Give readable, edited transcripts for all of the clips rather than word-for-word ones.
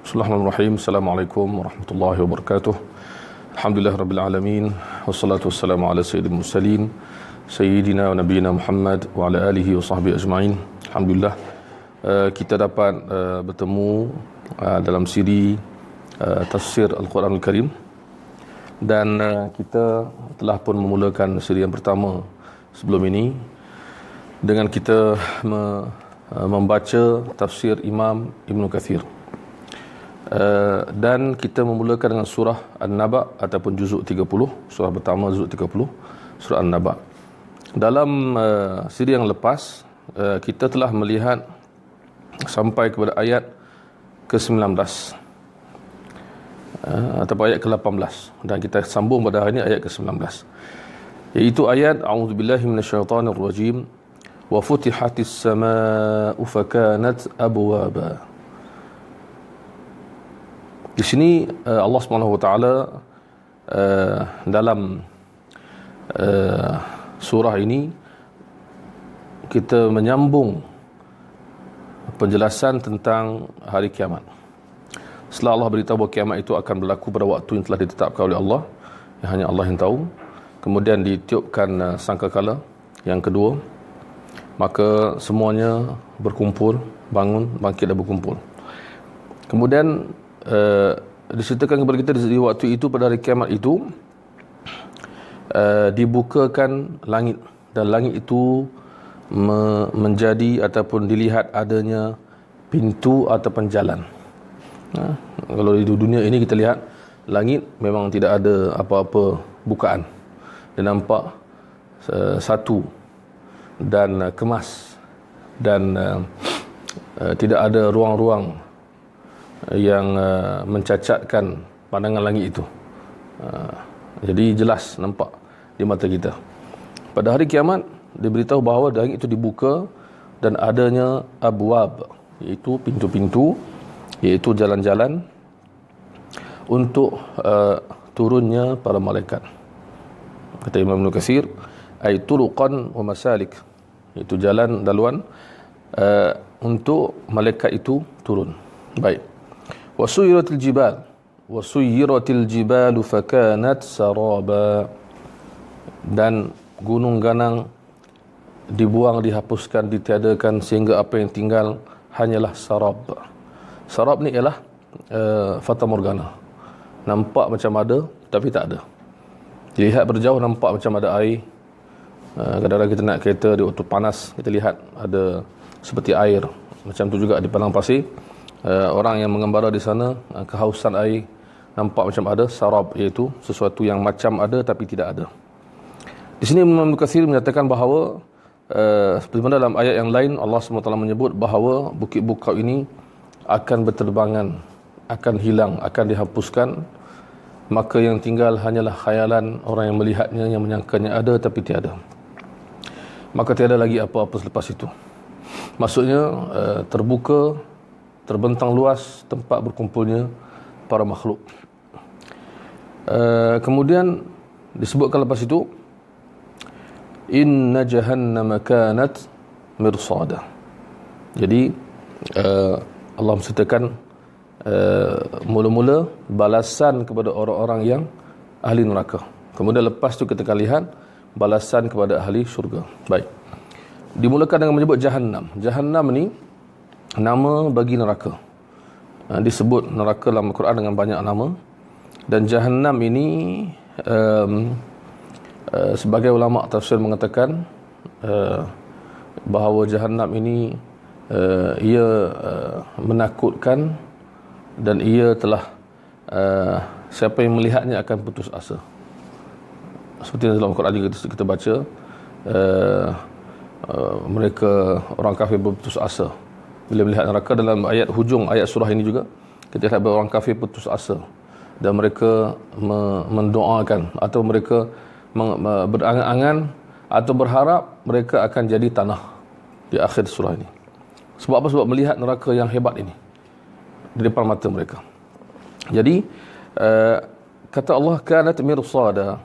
Bismillahirrahmanirrahim. Assalamualaikum warahmatullahi wabarakatuh. Alhamdulillah rabbil alamin. Wassalatu wassalamu ala sayyidil mursalin sayyidina wa nabiyina Muhammad wa ala alihi wa sahbihi ajma'in. Alhamdulillah kita dapat bertemu dalam siri tafsir Al-Quranul Karim, dan kita telah pun memulakan siri yang pertama sebelum ini dengan kita membaca tafsir Imam Ibn Kathir. Dan kita memulakan dengan surah An-Naba ataupun juzuk 30, surah pertama juzuk 30, surah An-Naba. Dalam siri yang lepas kita telah melihat sampai kepada ayat ke-19 atau ayat ke-18, dan kita sambung pada hari ini ayat ke-19, iaitu ayat a'udzubillahi minasyaitonirrajim wa futihatis samaa'u fakanat abwaba. Di sini Allah Subhanahu wa taala dalam surah ini kita menyambung penjelasan tentang hari kiamat. Setelah Allah beritahu bahawa kiamat itu akan berlaku pada waktu yang telah ditetapkan oleh Allah, yang hanya Allah yang tahu, kemudian ditiupkan sangkakala yang kedua, maka semuanya berkumpul, bangun, bangkit dan berkumpul. Kemudian diceritakan kepada kita di waktu itu, pada hari kiamat itu dibukakan langit, dan langit itu menjadi ataupun dilihat adanya pintu ataupun jalan. Kalau di dunia ini kita lihat langit memang tidak ada apa-apa bukaan, dia nampak satu dan kemas, dan tidak ada ruang-ruang yang mencacatkan pandangan langit itu. Jadi jelas nampak di mata kita. Pada hari kiamat diberitahu bahawa langit itu dibuka dan adanya abwab, iaitu pintu-pintu, iaitu jalan-jalan untuk turunnya para malaikat. Kata Imam Ibn Katsir, ay turuqan wa masalik, iaitu jalan daluan untuk malaikat itu turun. Baik. Wasuyiratil jibalu fakanat saraba, dan gunung ganang dibuang, dihapuskan, ditiadakan, sehingga apa yang tinggal hanyalah sarab. Sarab ni ialah fata morgana, nampak macam ada tapi tak ada. Dilihat berjauh nampak macam ada air. Kadang-kadang kita nak kereta di waktu panas, kita lihat ada seperti air. Macam tu juga di padang pasir, orang yang mengembara di sana, kehausan air, nampak macam ada sarab, iaitu sesuatu yang macam ada tapi tidak ada. Di sini Imam Ibn Katsir menyatakan bahawa seperti mana dalam ayat yang lain Allah SWT menyebut bahawa bukit Bukau ini akan berterbangan, akan hilang, akan dihapuskan, maka yang tinggal hanyalah khayalan orang yang melihatnya, yang menyangkanya ada tapi tiada. Maka tiada lagi apa-apa selepas itu. Maksudnya terbuka, terbentang luas tempat berkumpulnya para makhluk. Kemudian disebutkan lepas itu, inna jahannama kanat mirsada. Jadi Allah menceritakan mula-mula balasan kepada orang-orang yang ahli neraka. Kemudian lepas tu kita akan lihat balasan kepada ahli syurga. Baik. Dimulakan dengan menyebut Jahannam. Jahannam ni nama bagi neraka. Disebut neraka dalam Al-Quran dengan banyak nama. Dan Jahannam ini sebagai ulama tafsir mengatakan bahawa Jahannam ini ia menakutkan, dan ia telah siapa yang melihatnya akan putus asa. Seperti dalam Al-Quran juga kita baca, mereka orang kafir berputus asa bila melihat neraka. Dalam ayat hujung ayat surah ini juga kita lihat bahawa orang kafir putus asa, dan mereka mendoakan atau mereka berangan-angan atau berharap mereka akan jadi tanah di akhir surah ini. Sebab apa? Sebab melihat neraka yang hebat ini di depan mata mereka. Jadi kata Allah kanat mirsada,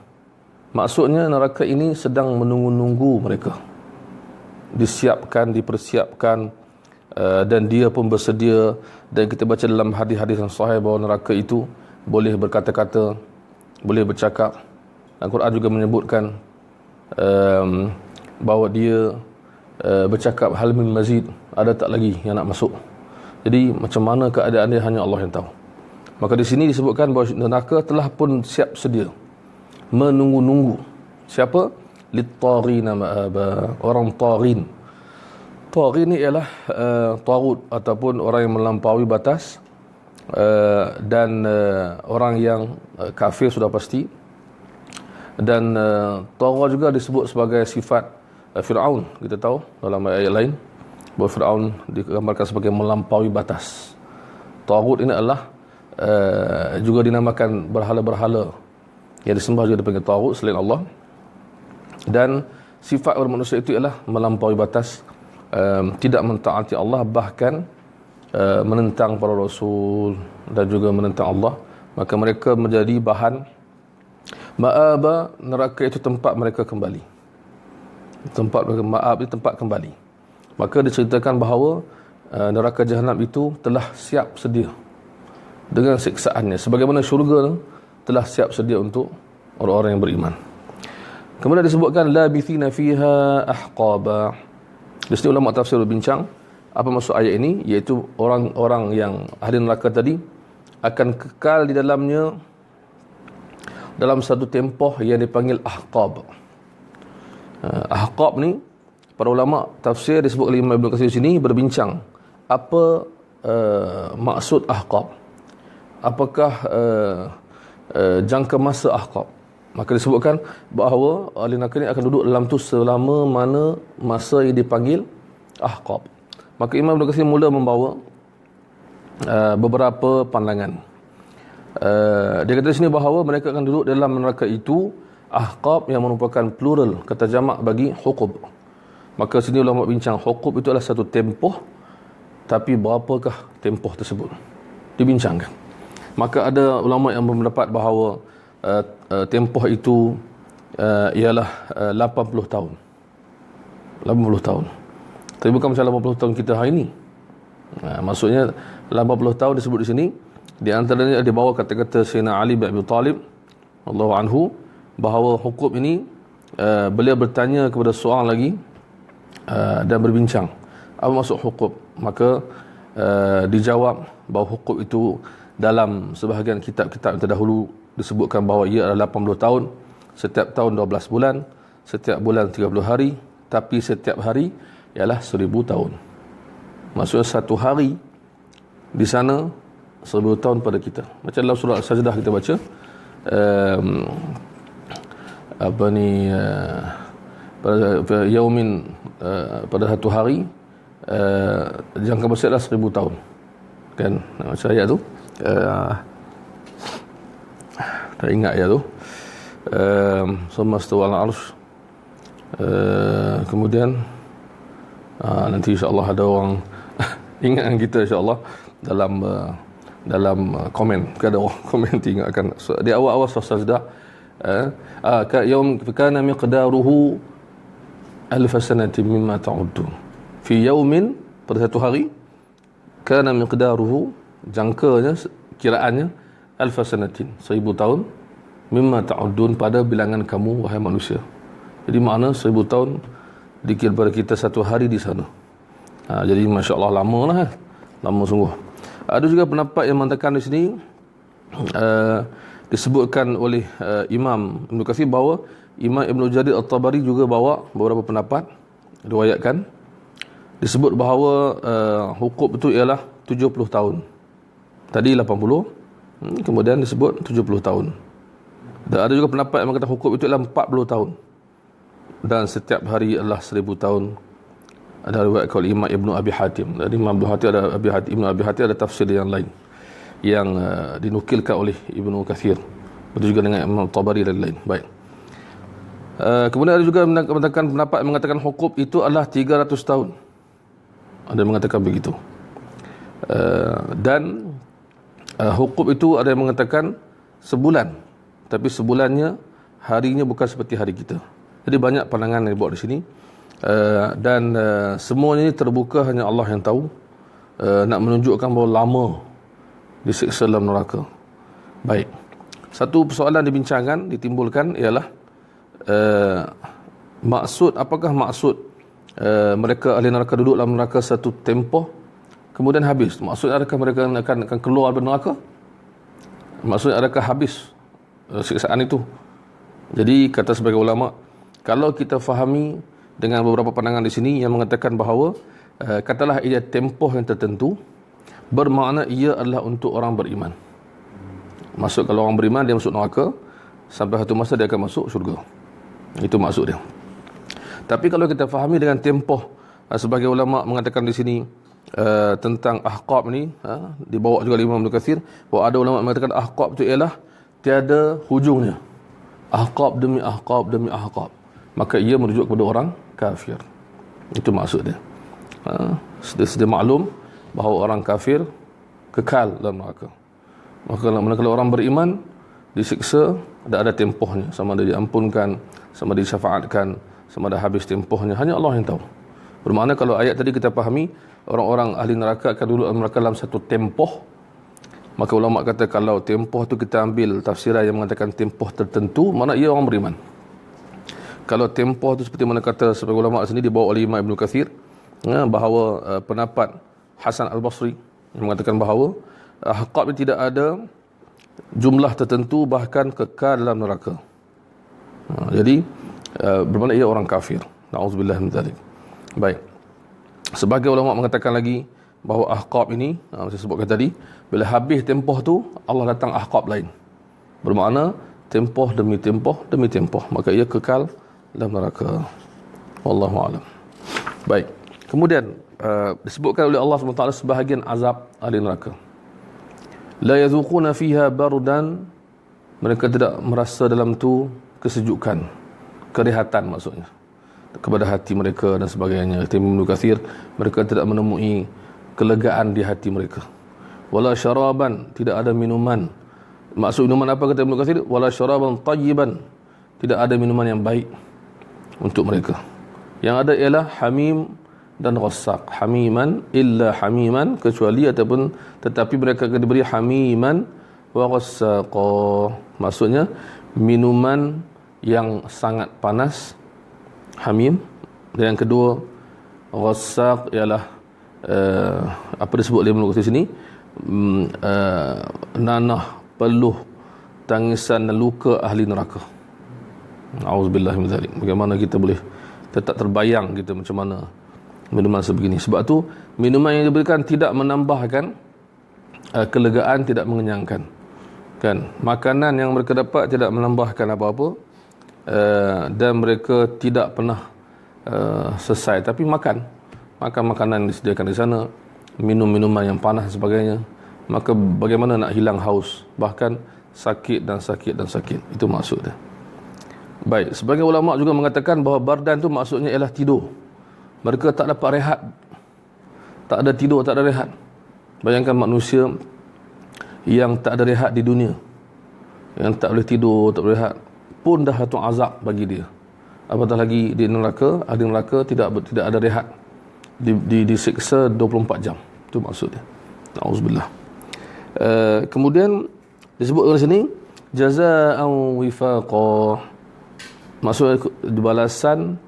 maksudnya neraka ini sedang menunggu-nunggu mereka, disiapkan, dipersiapkan dan dia pun bersedia, dan kita baca dalam hadis-hadis yang sahih bahawa neraka itu boleh berkata-kata, boleh bercakap. Al-Quran juga menyebutkan bahawa dia bercakap hal min mazid, ada tak lagi yang nak masuk. Jadi macam mana keadaan dia hanya Allah yang tahu. Maka di sini disebutkan bahawa neraka telah pun siap sedia, menunggu-nunggu. Siapa? Lit-taghin ma'aba, orang taghin. Taghin ni ialah tagut ataupun orang yang melampaui batas, dan orang yang kafir sudah pasti. Dan tagha juga disebut sebagai sifat Fir'aun. Kita tahu dalam ayat lain bahawa Fir'aun digambarkan sebagai melampaui batas. Tagut ini adalah juga dinamakan berhala-berhala yang disembah, juga dipanggil tagut selain Allah. Dan sifat orang manusia itu ialah melampaui batas, tidak mentaati Allah, bahkan menentang para rasul dan juga menentang Allah. Maka mereka menjadi bahan ma'aba, neraka itu tempat mereka kembali. Tempat mereka, ma'ab itu tempat kembali. Maka diceritakan bahawa neraka jahanam itu telah siap sedia dengan siksaannya, sebagaimana syurga telah siap sedia untuk orang-orang yang beriman. Kemudian disebutkan labithina fiha ahqaba. Di sini ulama tafsir berbincang apa maksud ayat ini, iaitu orang-orang yang ahli neraka tadi akan kekal di dalamnya dalam satu tempoh yang dipanggil ahqab. Ahqab ni para ulama tafsir disebut oleh Imam Ibn Katsir sini berbincang apa maksud ahqab. Apakah jangka masa ahqab? Maka disebutkan bahawa ahli neraka ni akan duduk dalam tu selama mana masa yang dipanggil ahqab. Maka Imam Ibn Katsir mula membawa beberapa pandangan. Dia kata di sini bahawa mereka akan duduk dalam neraka itu ahqab, yang merupakan plural kata jamak bagi huqub. Maka sini ulama bincang huqub itu adalah satu tempoh, tapi berapakah tempoh tersebut dibincangkan. Maka ada ulama yang berpendapat bahawa tempoh itu ialah 80 tahun. 80 tahun. Tapi bukan macam 80 tahun kita hari ini. Maksudnya 80 tahun disebut di sini, di antaranya dibawa kata-kata Sayyidina Ali bin Abi Talib Allahu anhu, bahawa hukum ini beliau bertanya kepada seorang lagi dan berbincang apa maksud hukum. Maka dijawab bahawa hukum itu dalam sebahagian kitab-kitab yang terdahulu disebutkan bahawa ia adalah 80 tahun, setiap tahun 12 bulan, setiap bulan 30 hari, tapi setiap hari ialah 1000 tahun. Maksudnya satu hari di sana 1000 tahun pada kita. Macam dalam surah Al-Sajdah kita baca pada yaumin, pada satu hari jangka masa adalah 1000 tahun. Kan macam ayat tu, tak ingat ayat tu. Summa stawal arsh. Kemudian nanti insya-Allah ada orang ingatkan kita insya-Allah dalam komen. Ada orang komen ingatkan di awal-awal surah Sajdah, yaum kana miqdaruhu alf sanatin mimma ta'uddun. Fi yaumin, pada satu hari, kana miqdaruhu, jangkanya kiraannya alf sanatin, 1000 tahun, mimma ta'uddun, pada bilangan kamu wahai manusia. Jadi makna 1000 tahun dikira pada kita satu hari di sana. Jadi masya-Allah lama lah, lama sungguh. Ada juga pendapat yang mengatakan di sini disebutkan oleh Imam Ibn Katsir bahawa Imam Ibn Jarir At-Tabari juga bawa beberapa pendapat, riwayatkan disebut bahawa hukum itu ialah 70 tahun. Tadi 80, kemudian disebut 70 tahun. Dan ada juga pendapat yang mengatakan hukum itu ialah 40 tahun. Dan setiap hari adalah 1000 tahun. Ada riwayat oleh Imam Ibn Abi Hatim. Dari Imam Ibn Hatim ada Ibn Abi Hatim ada tafsir yang lain yang dinukilkan oleh Ibn Katsir. Begitu juga dengan Imam Tabari dan lain. Baik. Kemudian ada juga mengatakan pendapat yang mengatakan hukum itu adalah 300 tahun. Ada yang mengatakan begitu. Dan hukum itu ada yang mengatakan sebulan, tapi sebulannya harinya bukan seperti hari kita. Jadi banyak pandangan yang dibawa di sini. Semuanya ini terbuka hanya Allah yang tahu. Nak menunjukkan bahawa lama disiksa dalam neraka. Baik. Satu persoalan dibincangkan, ditimbulkan ialah apakah maksud mereka ahli neraka duduk dalam neraka satu tempoh kemudian habis? Maksudnya adakah mereka akan keluar dari neraka? Maksudnya adakah habis siksaan itu? Jadi kata sebagai ulama, kalau kita fahami dengan beberapa pandangan di sini yang mengatakan bahawa katalah ia tempoh yang tertentu, bermakna ia adalah untuk orang beriman. Maksud kalau orang beriman dia masuk neraka, sampai satu masa dia akan masuk syurga. Itu maksud dia. Tapi kalau kita fahami dengan tempoh, sebagai ulama mengatakan di sini tentang ahqab ni, dibawa juga oleh Imam Ibn Katsir, bahawa ada ulama mengatakan ahqab itu ialah tiada hujungnya. Ahqab demi ahqab demi ahqab. Maka ia merujuk kepada orang kafir. Itu maksud dia. Sedia maklum bahawa orang kafir kekal dalam neraka. Maka kalau orang beriman disiksa, ada tempohnya, sama ada diampunkan, sama ada disyafaatkan, sama ada habis tempohnya, hanya Allah yang tahu. Bermakna kalau ayat tadi kita fahami orang-orang ahli neraka akan duduk dalam neraka dalam satu tempoh, maka ulama kata kalau tempoh tu kita ambil tafsiran yang mengatakan tempoh tertentu, mana ia orang beriman. Kalau tempoh tu seperti mana kata sebagai ulama sini dibawa oleh Imam Ibn Katsir, bahawa pendapat Hasan Al-Basri yang mengatakan bahawa ahqab tidak ada jumlah tertentu, bahkan kekal dalam neraka. Jadi bermakna ia orang kafir. Na'udzubillah min dzalik. Baik. Sebagai ulama mengatakan lagi bahawa ahqab ini, saya sebutkan tadi, bila habis tempoh tu Allah datang ahqab lain. Bermakna tempoh demi tempoh demi tempoh, maka ia kekal dalam neraka. Wallahu a'lam. Baik. Kemudian disebutkan oleh Allah SWT sebahagian azab ahli neraka. La yadhuquna fiha bardan, mereka tidak merasa dalam tu kesejukan, kerehatan maksudnya kepada hati mereka dan sebagainya. Ibnu Katsir, mereka tidak menemui kelegaan di hati mereka. Wala syaraban, tidak ada minuman. Maksud minuman apa kata Ibnu Katsir? Wala syaraban tayyiban, tidak ada minuman yang baik untuk mereka. Yang ada ialah hamim dan ghassaq. Hamiman illa hamiman, kecuali ataupun tetapi mereka akan diberi hamiman wa ghassaqa, maksudnya minuman yang sangat panas, hamim. Dan yang kedua ghassaq ialah apa disebut oleh Ibnu Katsir sini, nanah, peluh, tangisan dan luka ahli neraka. Auzubillah min dzalik. Bagaimana kita boleh tetap terbayang kita macam mana minuman sebegini. Sebab tu minuman yang diberikan tidak menambahkan kelegaan, tidak mengenyangkan, kan. Makanan yang mereka dapat tidak menambahkan apa-apa, dan mereka tidak pernah selesai. Tapi makan makanan yang disediakan di sana, minum minuman yang panas dan sebagainya. Maka bagaimana nak hilang haus, bahkan sakit dan sakit dan sakit. Itu maksud dia. Baik, sebagai ulama juga mengatakan bahawa bardan tu maksudnya ialah tidur. Mereka tak dapat rehat, tak ada tidur, tak ada rehat. Bayangkan manusia yang tak ada rehat di dunia, yang tak boleh tidur, tak boleh rehat, pun dah satu azab bagi dia. Apatah lagi di neraka, ahli neraka tidak ada rehat, disiksa 24 jam. Itu maksudnya. Nauzubillah. Kemudian disebut di sini jazaa'an wifaqa, maksud balasan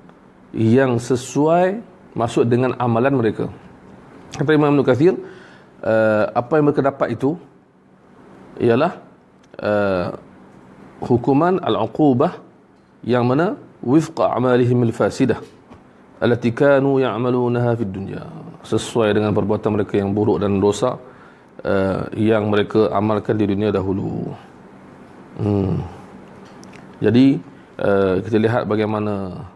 yang sesuai, maksud dengan amalan mereka. Kata Imam Ibn Katsir, apa yang mereka dapat itu ialah hukuman al-uqubah yang mana wifqa amalihim al-fasidah allati kanu ya'malunaha fid dunya, sesuai dengan perbuatan mereka yang buruk dan dosa yang mereka amalkan di dunia dahulu. Jadi kita lihat bagaimana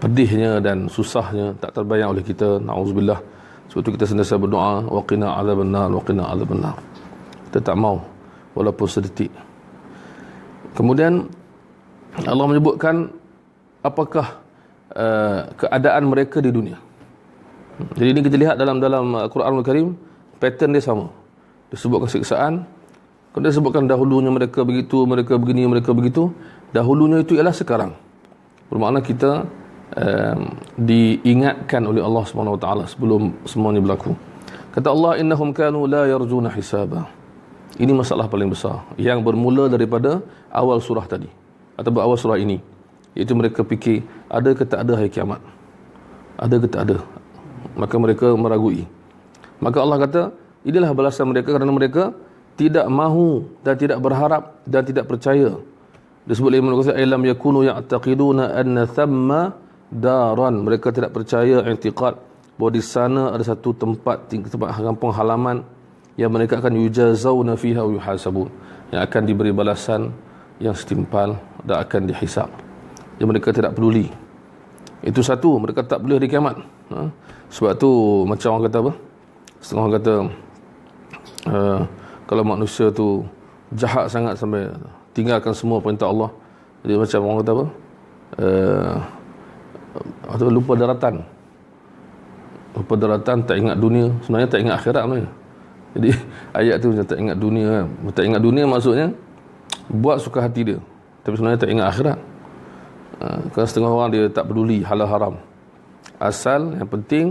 pedihnya dan susahnya, tak terbayang oleh kita. Na'udzubillah. Sebab itu kita sentiasa berdoa, waqina azabannar, waqina azabannar. Kita tak mau walaupun sedetik. Kemudian Allah menyebutkan apakah keadaan mereka di dunia. Jadi ini kita lihat dalam Al-Quranul Karim, pattern dia sama. Disebutkan siksaan, kalau dia sebutkan dahulunya mereka begitu, mereka begini, mereka begitu. Dahulunya itu ialah sekarang. Bermakna kita diingatkan oleh Allah Subhanahu Wa Taala sebelum semua ini berlaku. Kata Allah, innahum kanu la yarjuna hisaba. Ini masalah paling besar yang bermula daripada awal surah tadi atau awal surah ini, iaitu mereka fikir ada ke tak ada hari kiamat, ada ke tak ada, maka mereka meragui. Maka Allah kata inilah balasan mereka kerana mereka tidak mahu dan tidak berharap dan tidak percaya. Disebut oleh Ibn Katsir, alam yakunu ya'taqiduna anna thamma daran. Mereka tidak percaya, i'tiqad bahawa di sana ada satu tempat kampung halaman yang mereka akan yujazawna fiha wa yuhasabun, yang akan diberi balasan yang setimpal dan akan dihisab. Yang mereka tidak peduli. Itu satu, mereka tak peduli hari kiamat. Sebab tu macam orang kata apa? Setengah orang kata kalau manusia tu jahat sangat sampai tinggalkan semua perintah Allah, jadi macam orang kata apa? Atau lupa daratan. Lupa daratan, tak ingat dunia, sebenarnya tak ingat akhirat sebenarnya. Jadi ayat tu macam tak ingat dunia kan. Tak ingat dunia maksudnya buat suka hati dia, tapi sebenarnya tak ingat akhirat. Kerana setengah orang dia tak peduli halal haram, asal yang penting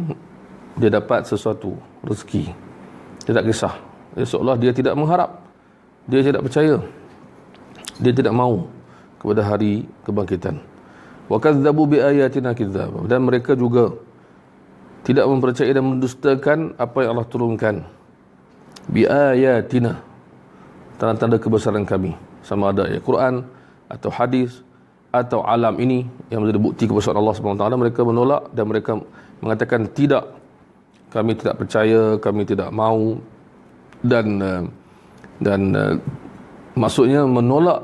dia dapat sesuatu rezeki, dia tak kisah. Seolah dia tidak mengharap, dia tidak percaya, dia tidak mahu kepada hari kebangkitan. Wa kadzabu bi ayatina kidzaba, dan mereka juga tidak mempercayai dan mendustakan apa yang Allah turunkan. Bi ayatina, tanda-tanda kebesaran kami, sama ada ayat Quran atau hadis atau alam ini yang menjadi bukti kebesaran Allah SWT. Mereka menolak dan mereka mengatakan tidak, kami tidak percaya, kami tidak mahu, dan maksudnya menolak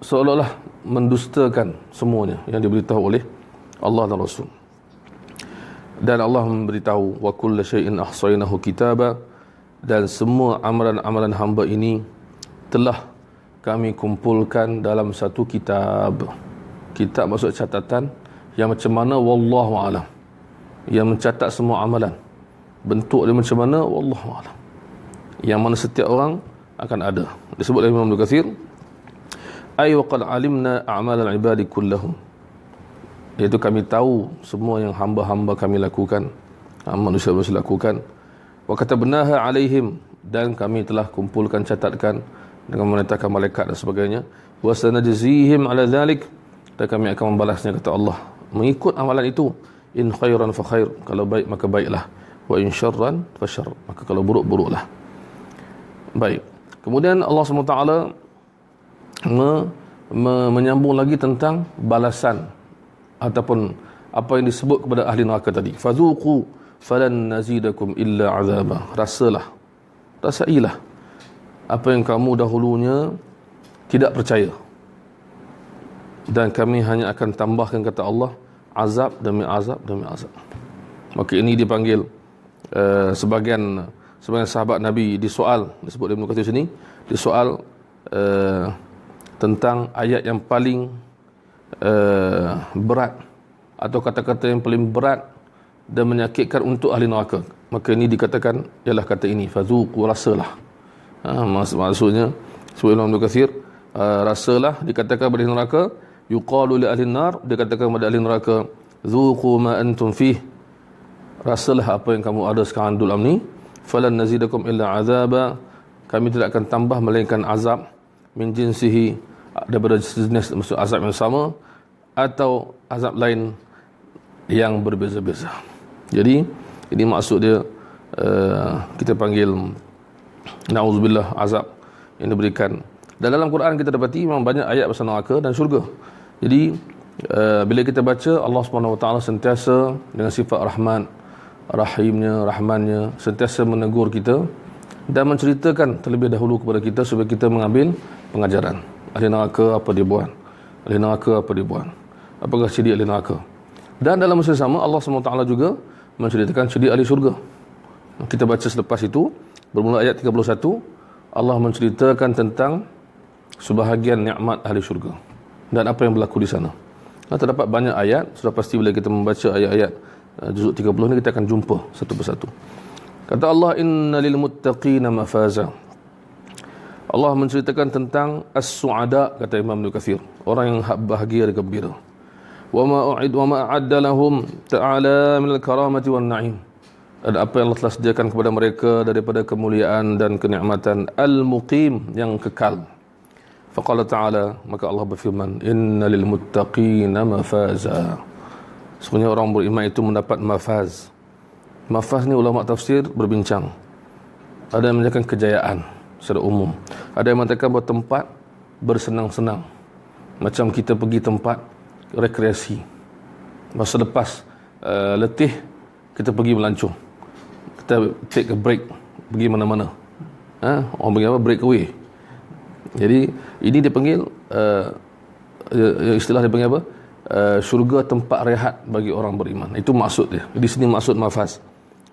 seolah-olah mendustakan semuanya yang diberitahu oleh Allah dan Rasul. Dan Allah memberitahu wa kullu syai'in ahsaynahu kitaba, dan semua amalan-amalan hamba ini telah kami kumpulkan dalam satu kitab. Kitab maksud catatan yang macam mana wallahu alam, yang mencatat semua amalan, bentuk dia macam mana wallahu alam, yang mana setiap orang akan ada. Disebut oleh Imam Ibn Katsir, ay wa qad alimna a'mal al-ibadi kullahum, iaitu kami tahu semua yang hamba-hamba kami lakukan, manusia-manusia lakukan. Wa katabnaha alaihim, dan kami telah kumpulkan, catatkan dengan menetapkan malaikat dan sebagainya. Wa sanajzihim ala dhalik, dan kami akan membalasnya, kata Allah, mengikut amalan itu. In khairan fa khair, kalau baik maka baiklah, wa in syarran fa syarr, maka kalau buruk buruklah. Baik. Kemudian Allah SWT menyambung lagi tentang balasan ataupun apa yang disebut kepada ahli neraka tadi. Fadhuqu falan nazidakum illa azaba. Rasalah, rasailah apa yang kamu dahulunya tidak percaya, dan kami hanya akan tambahkan, kata Allah, azab demi azab demi azab. Maka ini dipanggil sebagian sahabat Nabi disoal, disebut Ibn Katsir sini, disoal tentang ayat yang paling berat atau kata-kata yang paling berat dan menyakitkan untuk ahli neraka. Maka ini dikatakan ialah kata ini, fadhuqu, rasalah. Maksudnya sebut Imam Ibn Katsir, rasalah dikatakan kepada ahli neraka, yuqalu li ahli nar, dikatakan kepada ahli neraka, dzuqu ma antum fih, rasalah apa yang kamu ada sekarang dalam ni. Falan nazidakum illa azaba, kami tidak akan tambah melainkan azab, min jinsihi, daripada jenis maksud azab yang sama atau azab lain yang berbeza-beza. Jadi ini maksud dia, kita panggil na'udzubillah, azab yang diberikan. Dan dalam Quran kita dapati memang banyak ayat pasal neraka dan syurga. Jadi bila kita baca, Allah SWT sentiasa dengan sifat Rahman, Rahimnya, Rahmannya, sentiasa menegur kita dan menceritakan terlebih dahulu kepada kita supaya kita mengambil pengajaran. Ahli neraka apa dia buat, ahli neraka apa dia buat, apakah ciri ahli neraka. Dan dalam masa sama Allah SWT juga menceritakan ciri ahli syurga. Kita baca selepas itu, bermula ayat 31, Allah menceritakan tentang sebahagian nikmat ahli syurga dan apa yang berlaku di sana. Terdapat banyak ayat, sudah pasti bila kita membaca ayat-ayat juzuk 30 ni kita akan jumpa satu persatu. Kata Allah, inna lil muttaqina mafaza. Allah menceritakan tentang as-su'ada, kata Imam Ibn Katsir, orang yang bahagia dan gembira. wa ma a'adda lahum ta'ala min al-karamati wan na'im. Dan apa yang Allah telah sediakan kepada mereka daripada kemuliaan dan kenikmatan al-muqim, yang kekal. Faqala ta'ala, maka Allah berfirman, innal lil muttaqina mafaza. Sebenarnya orang beriman itu mendapat mafaz. Mafaz ni ulama tafsir berbincang. Ada yang menyatakan kejayaan secara umum. Ada yang mengatakan bahawa tempat bersenang-senang. Macam kita pergi tempat rekreasi. Masa lepas letih, kita pergi melancong. Kita take a break, pergi mana-mana. Orang panggil apa? Break away. Jadi ini dia panggil istilah dia panggil apa? Syurga tempat rehat bagi orang beriman. Itu maksud dia. Di sini maksud mafaz.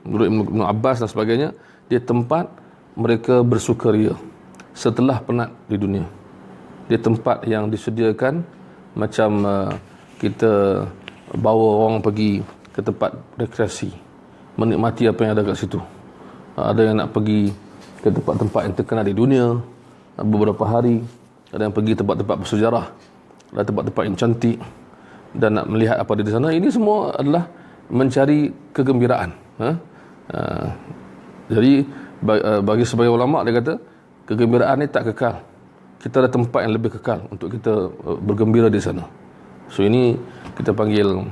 Menurut Ibn Abbas dan sebagainya, dia tempat mereka bersukaria setelah penat di dunia. Dia tempat yang disediakan macam kita bawa orang pergi ke tempat rekreasi, menikmati apa yang ada kat situ. Ada yang nak pergi ke tempat-tempat yang terkenal di dunia beberapa hari, ada yang pergi tempat-tempat bersejarah, ada tempat-tempat yang cantik dan nak melihat apa ada di sana. Ini semua adalah mencari kegembiraan. Jadi bagi sebagian ulama, dia kata kegembiraan ni tak kekal. Kita ada tempat yang lebih kekal untuk kita bergembira di sana. So ini kita panggil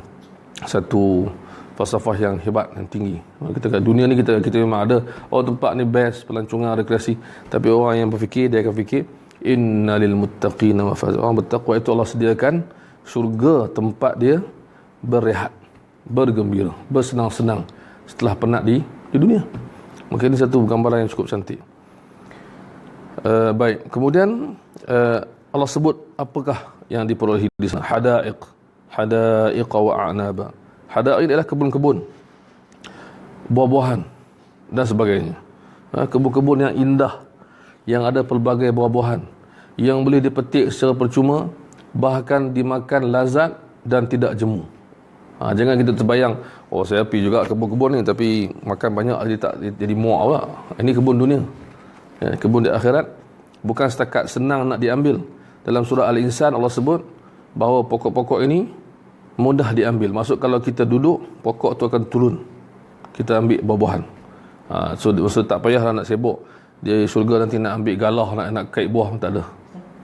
satu falsafah yang hebat, yang tinggi. Kita kat dunia ni kita memang ada tempat ni best, pelancongan, rekreasi, tapi orang yang berfikir, dia akan fikir innalil muttaqina mafaz. Orang bertakwa itu Allah sediakan syurga tempat dia berehat, bergembira, bersenang-senang setelah penat di dunia. Maka ini satu gambaran yang cukup cantik. Baik, kemudian Allah sebut apakah yang diperolehi di sana. Hadaiq wa a'naba. Hadaiq adalah kebun-kebun, buah-buahan dan sebagainya. Kebun-kebun yang indah, yang ada pelbagai buah-buahan, yang boleh dipetik secara percuma, bahkan dimakan lazat dan tidak jemu. Jangan kita terbayang, saya pergi juga kebun-kebun ni tapi makan banyak jadi muak pula. Ini kebun dunia. Kebun di akhirat bukan setakat senang nak diambil. Dalam surah Al-Insan Allah sebut bahawa pokok-pokok ini mudah diambil. Maksud kalau kita duduk, pokok tu akan turun, kita ambil buah-buahan. So tak payah nak sibuk dia syurga nanti nak ambil galah, nak kait buah pun tak ada.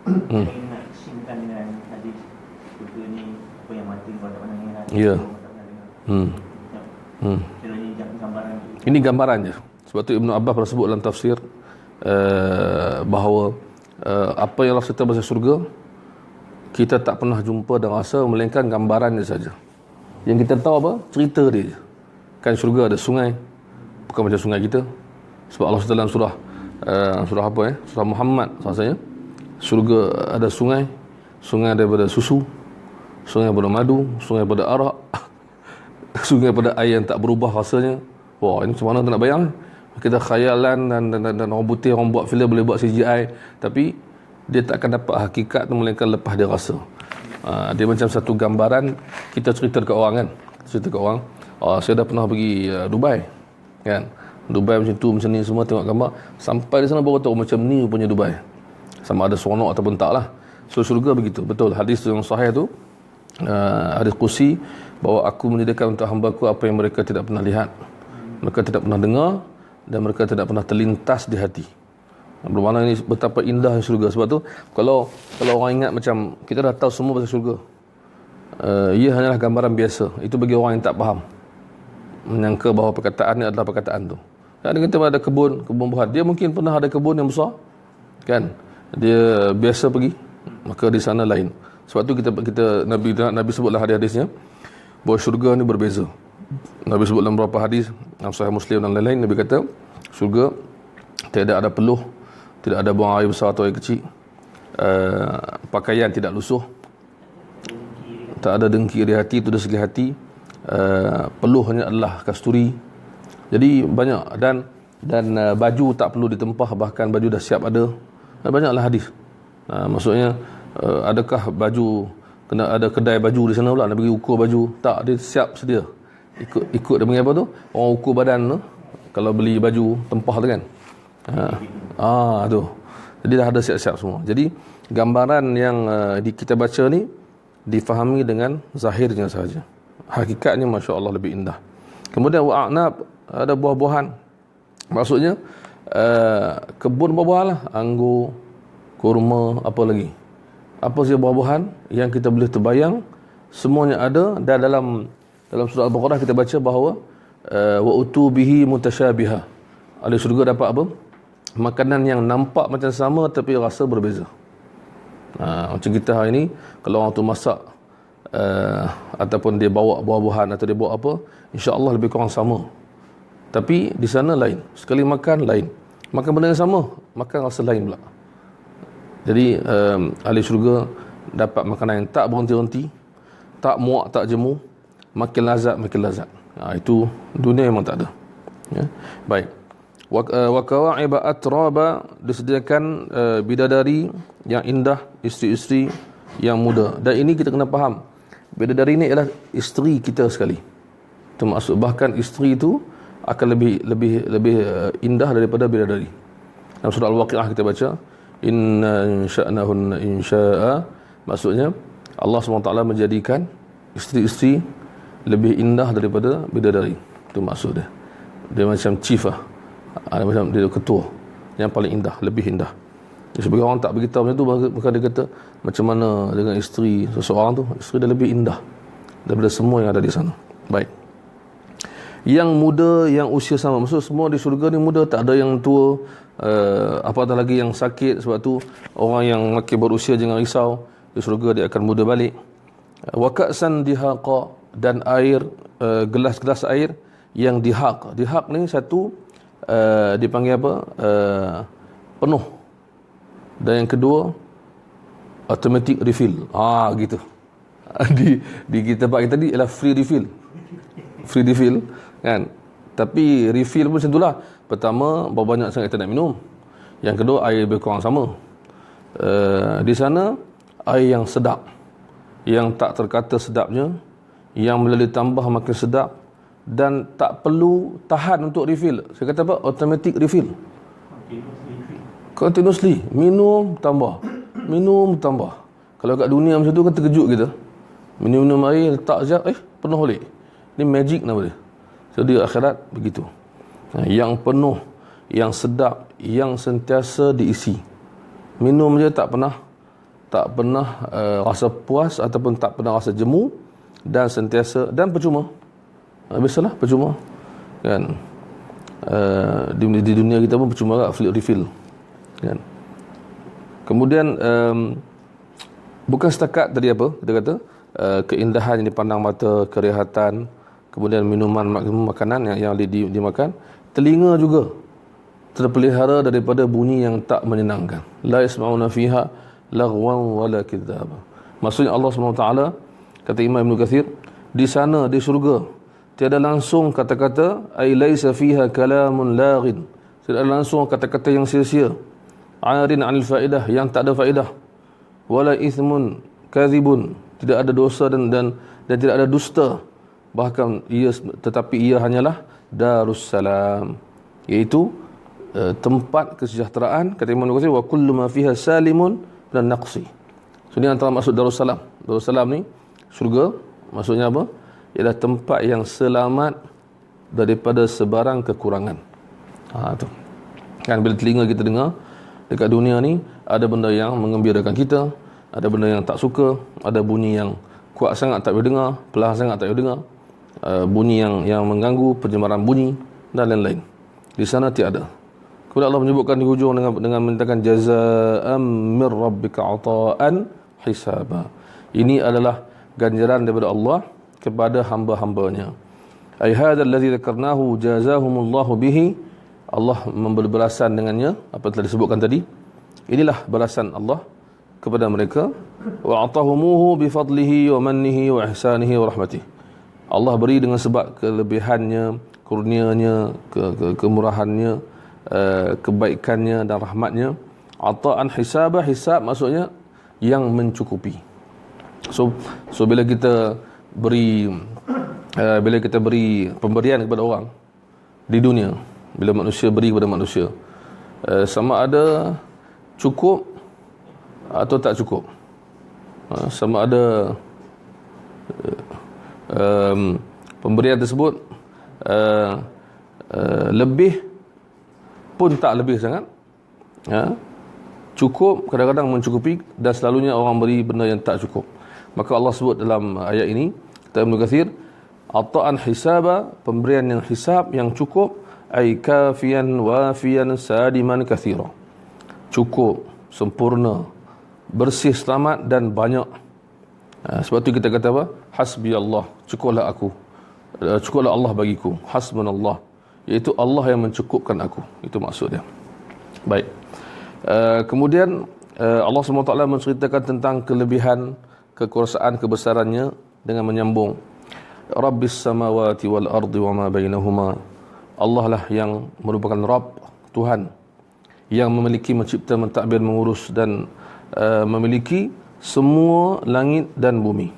Nak simpan dengan hadis syurga ni apa yang mati pada pandangan. Ya. Ini gambaran je. Sebab tu Ibn Abbas pernah sebut dalam tafsir bahawa apa yang Allah cerita pasal syurga, kita tak pernah jumpa dan rasa, melainkan gambarannya saja. Yang kita tahu apa? Cerita dia. Kan syurga ada sungai, bukan macam sungai kita. Sebab Allah cerita dalam surah surah Muhammad rasanya, syurga ada sungai daripada susu, sungai daripada madu, sungai daripada arak, sungai daripada air yang tak berubah rasanya. Wah, ini macam mana tak nak bayang. Kita khayalan dan orang putih, orang buat filem boleh buat CGI, tapi dia tak akan dapat hakikat tu melainkan lepas dia rasa. Dia macam satu gambaran. Kita cerita dekat orang kan, cerita dekat orang, saya dah pernah pergi Dubai kan, Dubai macam tu, macam ni, semua tengok gambar, sampai di sana baru tahu macam ni punya Dubai, sama ada seronok ataupun tak lah. So syurga begitu, betul hadis yang sahih tu, hadis kursi, bahawa aku menyediakan untuk hamba-Ku apa yang mereka tidak pernah lihat, mereka tidak pernah dengar, dan mereka tidak pernah terlintas di hati. Bermakna ini betapa indah syurga. Sebab tu kalau orang ingat macam kita dah tahu semua pasal syurga, ia hanyalah gambaran biasa. Itu bagi orang yang tak faham, menyangka bahawa perkataan ini adalah perkataan tu. Dia kata ada kebun buah, dia mungkin pernah ada kebun yang besar kan, dia biasa pergi, maka di sana lain. Sebab tu kita Nabi sebutlah hadis-hadisnya bahawa syurga ni berbeza. Nabi sebut dalam beberapa hadis, dalam Sahih Muslim dan lain-lain, Nabi kata syurga tidak ada peluh, tidak ada buang air besar atau air kecil, pakaian tidak lusuh, tak ada dengki di hati, itu dari segi hati, peluhnya adalah kasturi. Jadi banyak, dan baju tak perlu ditempah, bahkan baju dah siap ada. Banyaklah hadis. Maksudnya adakah baju kena ada kedai baju di sana pula nak pergi ukur baju? Tak, dia siap sedia. Ikut dia panggil apa tu? Orang ukur badan tu, kalau beli baju tempah tu kan. Tu. Jadi dah ada siap-siap semua. Jadi gambaran yang kita baca ni difahami dengan zahirnya sahaja. Hakikatnya Masya Allah lebih indah. Kemudian wa'anab, ada buah-buahan. Maksudnya kebun buah-buahan lah, anggur, kurma, apa lagi, apa saja buah-buahan yang kita boleh terbayang, semuanya ada. Dan dalam surah Al-Baqarah kita baca bahawa wa utubihi mutasyabiha, ahli syurga dapat apa? Makanan yang nampak macam sama tapi rasa berbeza. Macam kita hari ni, kalau orang tu masak ataupun dia bawa buah-buahan atau dia bawa apa, insya-Allah lebih kurang sama. Tapi di sana lain. Sekali makan lain. Makan benda yang sama, makan rasa lain pula. Jadi ahli syurga dapat makanan yang tak berhenti-henti, tak muak, tak jemu, makin lazat, makin lazat. Itu dunia memang tak ada. Ya. Baik. Wa kawa'iba atraba, disediakan bidadari yang indah, isteri-isteri yang muda. Dan ini kita kena faham, bidadari ini adalah isteri kita sekali. Termasuk bahkan isteri itu akan lebih indah daripada bidadari. Dalam surah Al-Waqi'ah kita baca, inna insya'nahunna insya'a, maksudnya Allah SWT menjadikan isteri-isteri lebih indah daripada bidadari. Itu maksud dia. Dia macam chief lah, macam dia ketua yang paling indah, lebih indah. Sebagai orang tak beritahu macam tu, maka dia kata macam mana dengan isteri seseorang tu, isteri dia lebih indah daripada semua yang ada di sana. Baik. Yang muda, yang usia sama, maksud semua di syurga ni muda, tak ada yang tua, apatah lagi yang sakit. Sebab tu orang yang makin berusia jangan risau, di syurga dia akan muda balik. Wa ka'san dihaqa, dan air, gelas-gelas air yang dihaq. Dihaq ni satu dipanggil apa? Penuh. Dan yang kedua automatic refill. Gitu. Di kita bab tadi ialah free refill. Free refill kan. Tapi refill pun macam itulah. Pertama, berapa banyak sangat kita nak minum. Yang kedua, air lebih kurang sama. Di sana air yang sedap, yang tak terkata sedapnya, yang melalui tambah makin sedap, dan tak perlu tahan untuk refill. Saya kata apa? Automatic refill. Continuously. Minum, tambah. Minum, tambah. Kalau kat dunia macam tu kan terkejut kita. Minum air, letak sekejap, penuh balik. Ini magic nama dia. So di akhirat begitu. Yang penuh, yang sedap, yang sentiasa diisi. Minum je tak pernah rasa puas ataupun tak pernah rasa jemu, dan sentiasa, dan percuma. Biasalah percuma. Kan? Di dunia kita pun percuma lah free refill. Kan? Kemudian bukan setakat tadi apa kita kata, keindahan yang dipandang mata, kerehatan, kemudian minuman, makanan yang dimakan, telinga juga terpelihara daripada bunyi yang tak menyenangkan. La yasma'una fiha laghwan wala kadzaba. Maksudnya Allah SWT, kata Imam Ibn Kathir, di sana di syurga tiada langsung kata-kata, ay laisa fiha kalamun laghin, tidak langsung kata-kata yang sia-sia, arin 'anil faedah, yang tak ada faedah, wala ithmun kadhibun, tidak ada dosa dan tidak ada dusta, bahkan tetapi ia hanyalah darussalam, iaitu tempat kesejahteraan. Kata Imam Al-Ghazali, wa kullu ma fiha salimun dan naqsi. So ini antara maksud darussalam. Darussalam ni syurga, maksudnya apa? Ialah tempat yang selamat daripada sebarang kekurangan. Tu kan, bila telinga kita dengar dekat dunia ni, ada benda yang mengembirakan kita, ada benda yang tak suka, ada bunyi yang kuat sangat tak boleh dengar, pelan sangat tak boleh dengar, bunyi yang mengganggu, pencemaran bunyi dan lain-lain. Di sana tiada. Kemudian Allah menyebutkan di hujung dengan menyatakan jazaa'an mir rabbika 'ata'an hisaba. Ini adalah ganjaran daripada Allah kepada hamba-hambanya. Ai hadzal ladzi dzakarnahu jazahumullahu bihi, Allah memberi balasan dengannya apa yang telah disebutkan tadi. Inilah balasan Allah kepada mereka. Wa atahumuhu bi fadlihi wa mannihi wa ihsanihi wa rahmatihi. Allah beri dengan sebab kelebihannya, kurnianya, kemurahannya, kebaikannya dan rahmatnya. Ata'an hisaba, hisab maksudnya yang mencukupi. So bila kita beri pemberian kepada orang di dunia, bila manusia beri kepada manusia, sama ada cukup atau tak cukup, sama ada pemberian tersebut lebih pun tak lebih sangat, cukup, kadang-kadang mencukupi, dan selalunya orang beri benda yang tak cukup. Maka Allah sebut dalam ayat ini, kata Ibnu Katsir, ata'an hisaba, pemberian yang hisab, yang cukup, ay kafiyan wafiyan sadiman kathira, cukup, sempurna, bersih, selamat dan banyak. Sebab tu kita kata apa? Hasbi Allah, cukuplah aku, cukuplah Allah bagiku, hasbunallah, iaitu Allah yang mencukupkan aku. Itu maksud dia. Baik. Kemudian Allah SWT menceritakan tentang kelebihan, kekuasaan, kebesarannya dengan menyambung Rabbis samawati wal ardi wa ma bainahuma. Allah lah yang merupakan Rabb, Tuhan, yang memiliki, mencipta, mentadbir, mengurus dan memiliki semua langit dan bumi.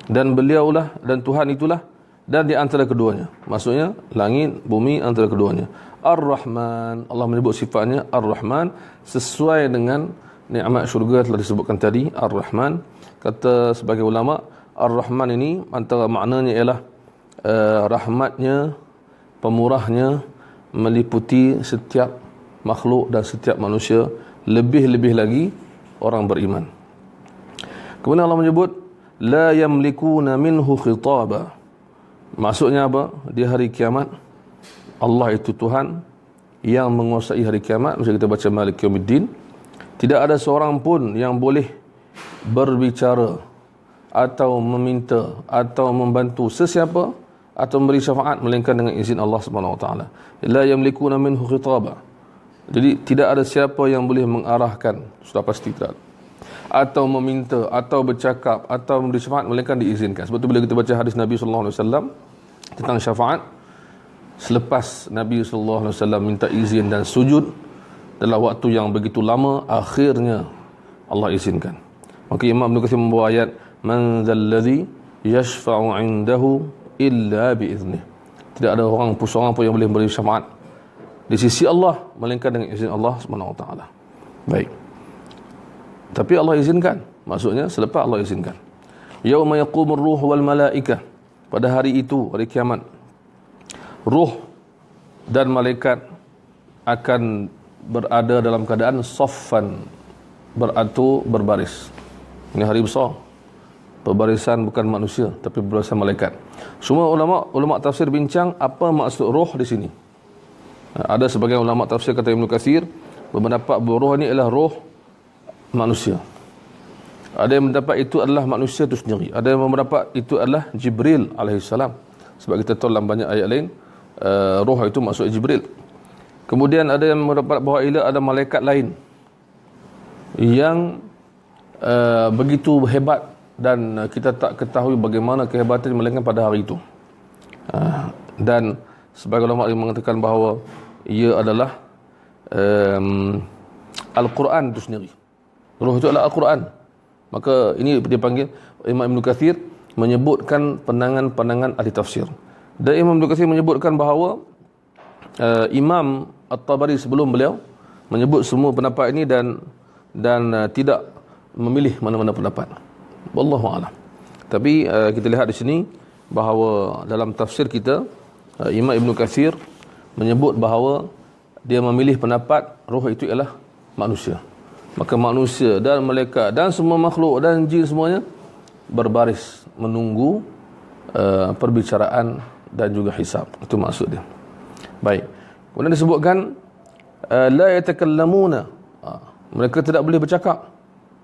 Dan beliaulah, dan Tuhan itulah, dan di antara keduanya. Maksudnya langit, bumi, antara keduanya. Ar-Rahman, Allah menyebut sifatnya Ar-Rahman sesuai dengan nikmat syurga telah disebutkan tadi. Ar-Rahman, kata sebagai ulama, Ar-Rahman ini antara maknanya ialah rahmatnya, pemurahnya meliputi setiap makhluk dan setiap manusia, lebih-lebih lagi orang beriman. Kemudian Allah menyebut la yamlikuna minhu khitaba. Maksudnya apa? Di hari kiamat Allah itu Tuhan yang menguasai hari kiamat. Macam kita baca Malik Yaumiddin, tidak ada seorang pun yang boleh berbicara atau meminta atau membantu sesiapa atau memberi syafaat melainkan dengan izin Allah Subhanahu Wa Taala. La yamlikuna minhu khitaba. Jadi tidak ada siapa yang boleh mengarahkan, sudah pasti tidak, atau meminta atau bercakap atau memberi syafaat melainkan diizinkan. Sebab tu bila kita baca hadis Nabi sallallahu alaihi wasallam tentang syafaat, selepas Nabi sallallahu alaihi wasallam minta izin dan sujud dalam waktu yang begitu lama, akhirnya Allah izinkan. Maka Imam Ibnu Katsir membawa ayat man dzalladzi yashfa'u 'indahu illa biiznih. Tidak ada orang seorang pun yang boleh memberi syafaat di sisi Allah melainkan dengan izin Allah Subhanahu Wa Taala. Baik. Tapi Allah izinkan, maksudnya selepas Allah izinkan. Yauma yaqumur ruh wal malaikah, pada hari itu, hari kiamat, ruh dan malaikat akan berada dalam keadaan saffan, beratur, berbaris. Ini hari besar. Perbarisan bukan manusia tapi perbarisan malaikat. Semua ulama tafsir bincang apa maksud roh di sini. Ada sebagian ulama tafsir kata Ibnu Katsir berpendapat bahawa roh ini adalah roh manusia. Ada yang mendapat itu adalah manusia itu sendiri. Ada yang mendapat itu adalah Jibril alaihissalam. Sebab kita tahu dalam banyak ayat lain roh itu maksud Jibril. Kemudian ada yang mendapat bahawa ia ada malaikat lain yang begitu hebat dan kita tak ketahui bagaimana kehebatan melainkan pada hari itu. Dan sebagai ulama yang mengatakan bahawa ia adalah Al-Quran itu sendiri. Roh itu adalah Al-Quran. Maka ini dipanggil, Imam Ibn Katsir menyebutkan pandangan-pandangan ahli tafsir. Dan Imam Ibn Katsir menyebutkan bahawa Imam At-Tabari sebelum beliau menyebut semua pendapat ini dan tidak memilih mana-mana pendapat. Wallahu a'lam. Tapi kita lihat di sini bahawa dalam tafsir kita Imam Ibn Katsir menyebut bahawa dia memilih pendapat roh itu ialah manusia. Maka manusia dan malaikat dan semua makhluk dan jin semuanya berbaris menunggu perbicaraan dan juga hisab. Itu maksud dia. Baik. Kemudian disebutkan la yatakallamuna. Mereka tidak boleh bercakap.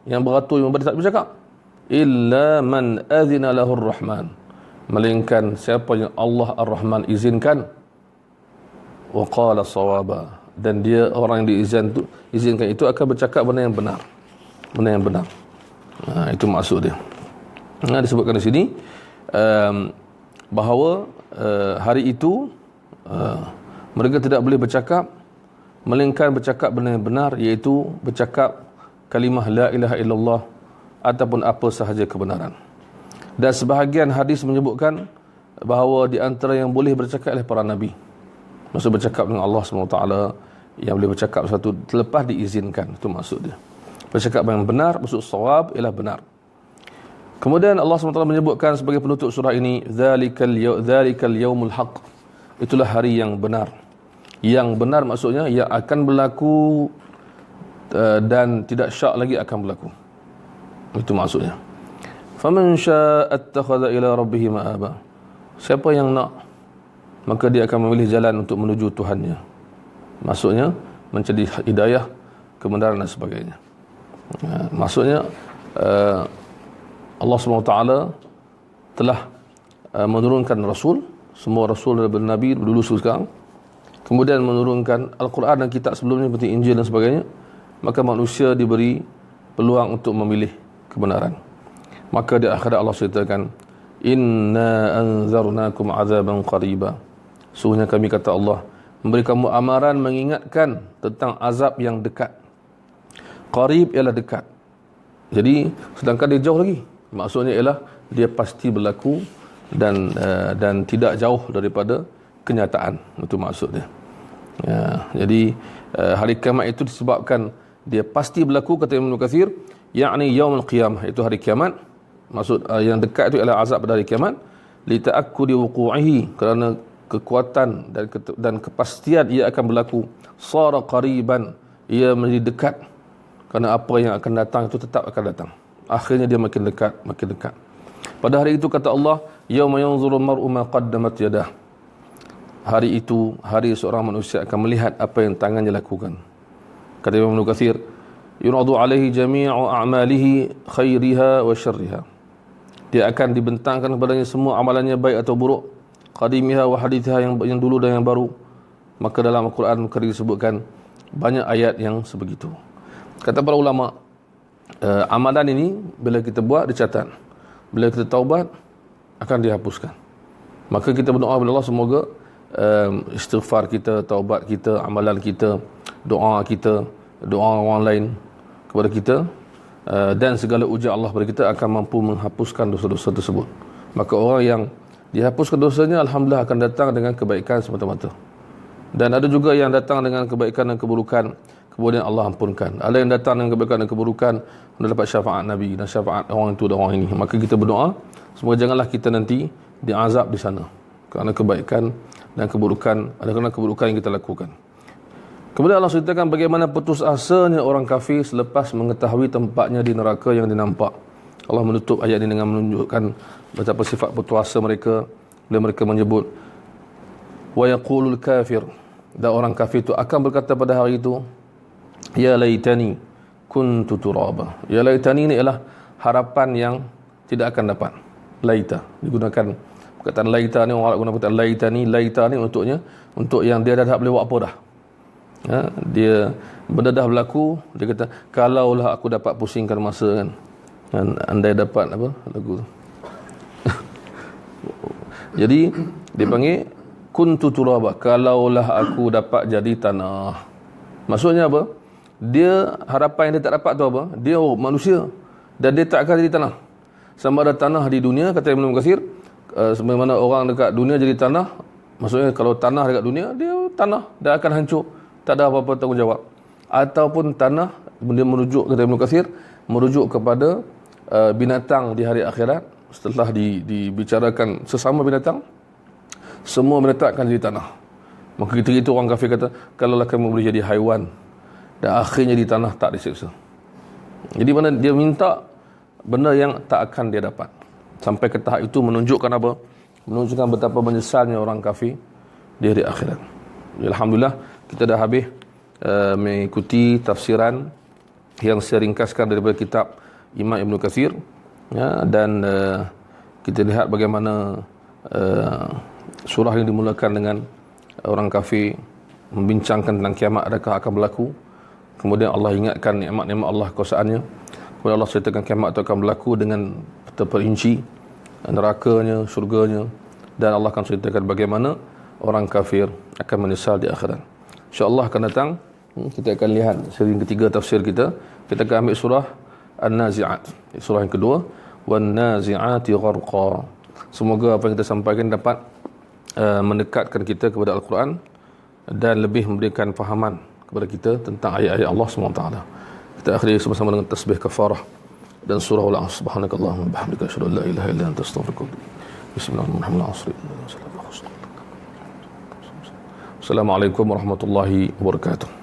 Yang beratur yang tak bercakap. Illa man adzina lahu ar-Rahman. Melainkan siapa yang Allah Ar-Rahman izinkan. Wa qala sawaba. Dan dia orang yang diizinkan itu akan bercakap benda yang benar. Benda yang benar. Itu maksud dia. Disebutkan di sini bahawa hari itu mereka tidak boleh bercakap melainkan bercakap benda yang benar, iaitu bercakap kalimah la ilaha illallah ataupun apa sahaja kebenaran. Dan sebahagian hadis menyebutkan bahawa di antara yang boleh bercakap oleh para nabi. Maksud bercakap dengan Allah SWT, yang boleh bercakap satu terlepas diizinkan. Itu maksud dia. Bercakap yang benar, maksud sawab ialah benar. Kemudian Allah SWT menyebutkan sebagai penutup surah ini, dzalikal yaumul haq. Itulah hari yang benar. Yang benar maksudnya yang akan berlaku dan tidak syak lagi akan berlaku. Itu maksudnya. Faman syaa'a attakhadha ila rabbih ma'aba. Siapa yang nak, maka dia akan memilih jalan untuk menuju Tuhannya. Maksudnya mencari hidayah, kebenaran dan sebagainya. Maksudnya Allah SWT telah menurunkan Rasul, semua Rasul dan Nabi dulu sekarang, kemudian menurunkan Al-Quran dan kitab sebelumnya seperti Injil dan sebagainya. Maka manusia diberi peluang untuk memilih kebenaran. Maka di akhirat Allah ceritakan, inna anzarnakum azaban qariba. Sungguhnya kami, kata Allah, memberi kamu amaran, mengingatkan tentang azab yang dekat. Qarib ialah dekat. Jadi sedangkan dia jauh lagi. Maksudnya ialah dia pasti berlaku dan tidak jauh daripada kenyataan. Itu maksudnya. Ya, jadi hari kiamat itu disebabkan dia pasti berlaku, kata Ibn Katsir, yakni yaumul qiyamah, itu hari kiamat. Maksud yang dekat itu ialah azab pada hari kiamat, li ta'akkudi wuqu'ihi, kerana kekuatan dan kepastian ia akan berlaku. Sara qariban, ia menjadi dekat, kerana apa yang akan datang itu tetap akan datang. Akhirnya dia makin dekat, makin dekat. Pada hari itu, kata Allah, yauma yanzuru mar'u ma qaddamat yadah. Hari itu, hari seorang manusia akan melihat apa yang tangannya lakukan. Kata Ibn Katsir, yuradu alaihi jami'u a'malihi khairiha wa syarriha. Dia akan dibentangkan kepadanya semua amalannya, baik atau buruk, qadimiha wa hadithiha, yang dulu dan yang baru. Maka dalam Al-Quran disebutkan banyak ayat yang sebegitu. Kata para ulama, amalan ini bila kita buat dicatat, bila kita taubat akan dihapuskan. Maka kita berdoa kepada Allah, semoga istighfar kita, taubat kita, amalan kita, doa kita, doa orang lain kepada kita, dan segala ujian Allah kepada kita akan mampu menghapuskan dosa-dosa tersebut. Maka orang yang dihapuskan dosanya, alhamdulillah, akan datang dengan kebaikan semata-mata. Dan ada juga yang datang dengan kebaikan dan keburukan, kemudian Allah ampunkan. Ada yang datang dengan kebaikan dan keburukan, mendapat syafaat Nabi dan syafaat orang itu dan orang ini. Maka kita berdoa, semoga janganlah kita nanti diazab di sana kerana kebaikan dan keburukan, ada kerana keburukan yang kita lakukan. Kemudian Allah ceritakan bagaimana putus asanya orang kafir selepas mengetahui tempatnya di neraka yang dinampak. Allah menutup ayat ini dengan menunjukkan betapa sifat putus asa mereka bila mereka menyebut, wa yaqulul kafir, dan orang kafir itu akan berkata pada hari itu, ya laitani kuntu turaba. Ya laitani ini ialah harapan yang tidak akan dapat. Laita digunakan perkataan laita ni, orang Arab guna perkataan laitani. Laita ni untuk yang dia dah tak boleh buat apa dah. Dia benda dah berlaku, dia kata, kalaulah aku dapat pusingkan masa, kan andai dapat apa lagu tu. Jadi dia panggil kuntu turaba, kalaulah aku dapat jadi tanah. Maksudnya apa? Dia harapan yang dia tak dapat tu apa? Dia manusia dan dia tak akan jadi tanah. Sama ada tanah di dunia, kata Ibn Katsir, sebagaimana orang dekat dunia jadi tanah, maksudnya kalau tanah dekat dunia, dia tanah, dia akan hancur, tak ada apa-apa tanggungjawab. Ataupun tanah, dia merujuk, kata Ibn Katsir, merujuk kepada binatang di hari akhirat. Setelah dibicarakan sesama binatang, semua binatang akan jadi tanah. Maka ketika itu orang kafir kata, kalaulah kamu boleh jadi haiwan, dan akhirnya di tanah tak disiksa. Jadi mana dia minta benda yang tak akan dia dapat. Sampai ke tahap itu menunjukkan apa? Menunjukkan betapa menyesalnya orang kafir di hari akhirat. Alhamdulillah, kita dah habis mengikuti tafsiran yang saya ringkaskan daripada kitab Imam Ibn Katsir, ya, dan kita lihat bagaimana surah yang dimulakan dengan orang kafir membincangkan tentang kiamat adakah akan berlaku. Kemudian Allah ingatkan nikmat-nikmat Allah, kuasaannya. Kemudian Allah ceritakan kiamat itu akan berlaku dengan terperinci, nerakanya, syurganya, dan Allah akan ceritakan bagaimana orang kafir akan menyesal di akhirat. InsyaAllah akan datang kita akan lihat seri ketiga tafsir kita. Kita akan ambil surah An-Nazi'at, surah yang kedua, Wan-Nazi'ati Gharqa. Semoga apa yang kita sampaikan dapat mendekatkan kita kepada Al-Quran dan lebih memberikan fahaman kepada kita tentang ayat-ayat Allah SWT. Kita akhiri sama-sama dengan tasbih kafarah. dan surah Al-Asr. Subhanakallahumma wa bihamdika asyhadu an la ilaha illa anta astaghfiruka wa atubu ilaik. Bismillahirrahmanirrahim. Assalamualaikum warahmatullahi wabarakatuh.